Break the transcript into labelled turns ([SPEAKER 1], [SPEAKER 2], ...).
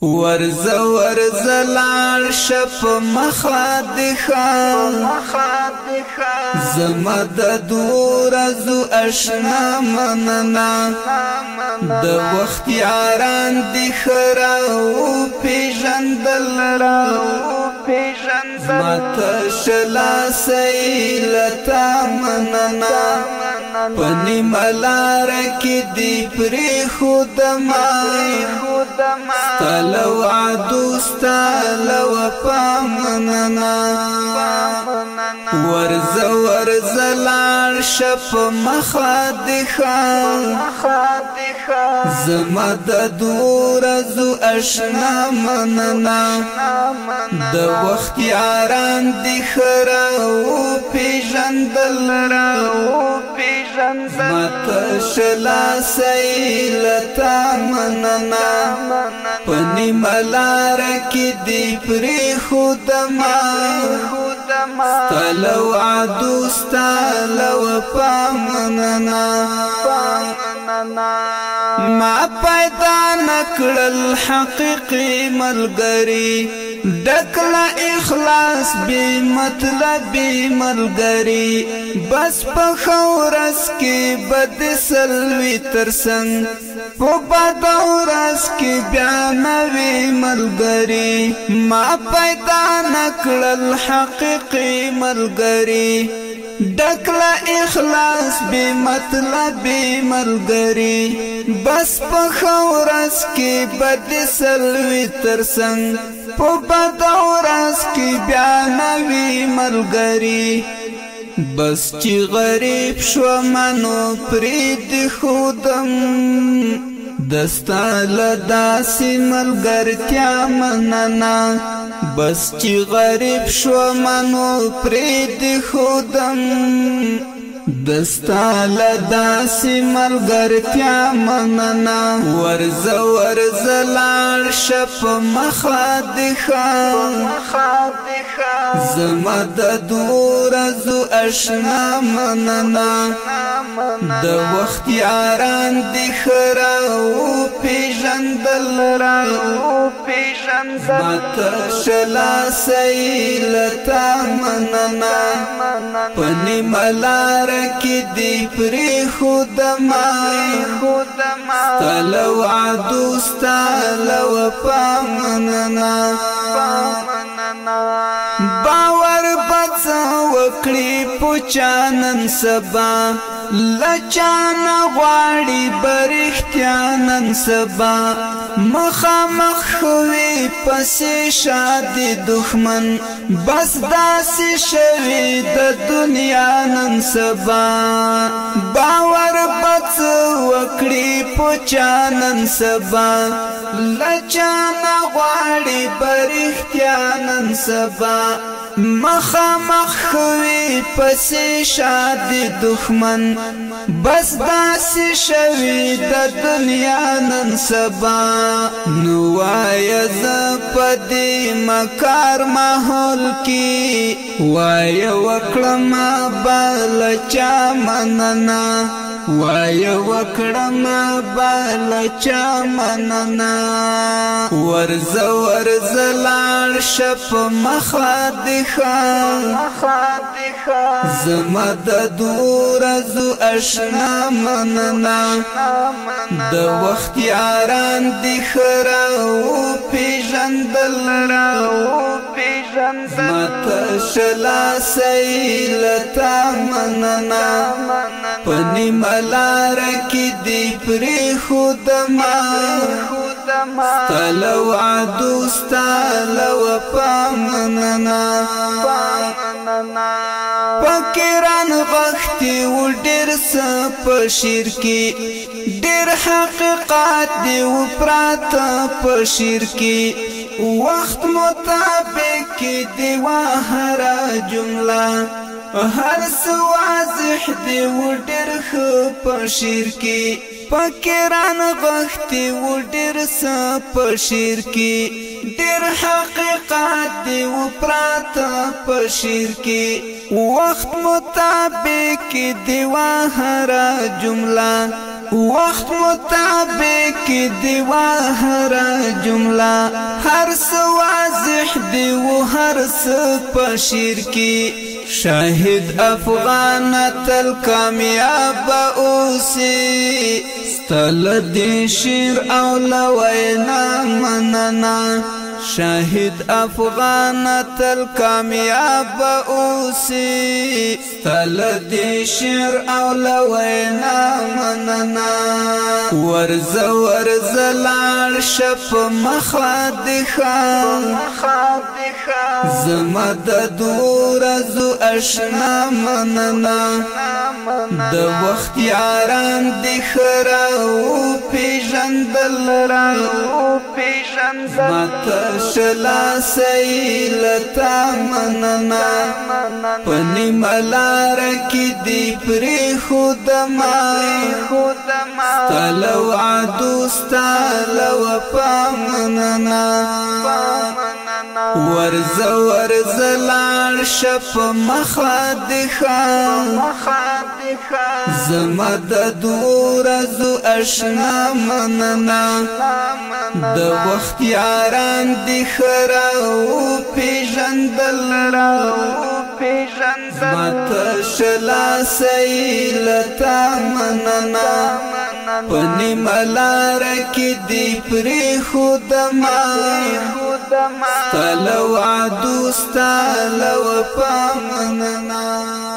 [SPEAKER 1] ورز لار شپ مخادخا زمد دور زو اشنا مننا د وخت یاران دی خراو پیژندل مات شلا سیلتا مننا پنی ملار کی دی پری خودما ستالو عدو ستالو پامننا ورز لار شپ مخادخا زمد دور زو اشنا مننا د وخت یاران دی خراو پیژندل مات شلا سیلتا مننا پنی ملار کی دی پری خودما ستالو عدو ستالو پامننا ما پیدا نکړل حقیقی ملګری ډکلا اخلاص بی مطلبی ملګری بس په خورس کې بد سلوی ترسنګ په بد اورس کې بیا نوی ملګری ما پیدا نکړل حقیقی ملګری ډکلا اخلاص بی مطلبی ملګری بس په خورس کې بد سلوی ترسنګ په بد اورس کې بیا نوی ملګری بس چې غریب شو منو پرید خودم دستا لداسی ملګرتیا مننا بس چې غریب شو منو پرید خودم دستا لداسی ملګرتیا مننا ورز لار شپ مخادخا زمد دور زو اشنا مننا د وخت یاران دی خراو پیژندل مات شلا سیلتا مننا پنی ملار کی دی پری خودما ستالو عدو ستالو پامننا باور بڅ وکړي پوچانن سبا لچانا غواړي برختیا نن سبا مخامخ خوي پسې شادي دښمن بس داسې شوي د دنیا نن سبا باور بڅ وکړي پوچانن سبا لچانا غواړي برختیا نن سبا مخامخ خوي پسې شادي دښمن بس داسې شوي د دنیا نن سبا نو وایه زه په دې مکار ماحول کې وایه وکړم بل چا مننه وای وکړم بل چا مننا ورز لار شپ مخادخا زمد دور زو اشنا مننا د وخت یاران دی خراو پیژندل مات شلا سیلتا مننا پنی ملار کی دی پری خودما ستالو عدو ستالو پامننا پکران وختی و ډیر سپ شیر کی ډیر حقیقات دی و پرات په شیر کی وقت مطابق دی و هر جمله هر سو واضح دی و ډیر خ په شیر کی پکران وختی و ډیر سپ شیر کی ډیر حقیقات دی و پرات په شیر کی وقت مطابق دی و هر جمله وقت مطابق دی هر جمله هر څه واضح دی و هر څه په شعر کې شاهد افغان تل کامیاب اوسي ستل دی شعر او لوینا مننا شاهد افغان تل کامیاب اوسي ستل دی شعر او لوینا مننا ورز لار شپ مخادخا زمد دور زو اشنا مننا د وخت یاران دی خراو پیژندل را مات شلا سیلتا مننا پنی ملار کی دی پری خودما ستالو عدو ستالو پامننا ورز لار شپ مخادخا زمد دور زو اشنا مننا د وخت یاران دی خراو پیژندل را مات شلا سیلتا مننا پنی ملار کی دی پری خودما ستالو عدو ستالو پامننا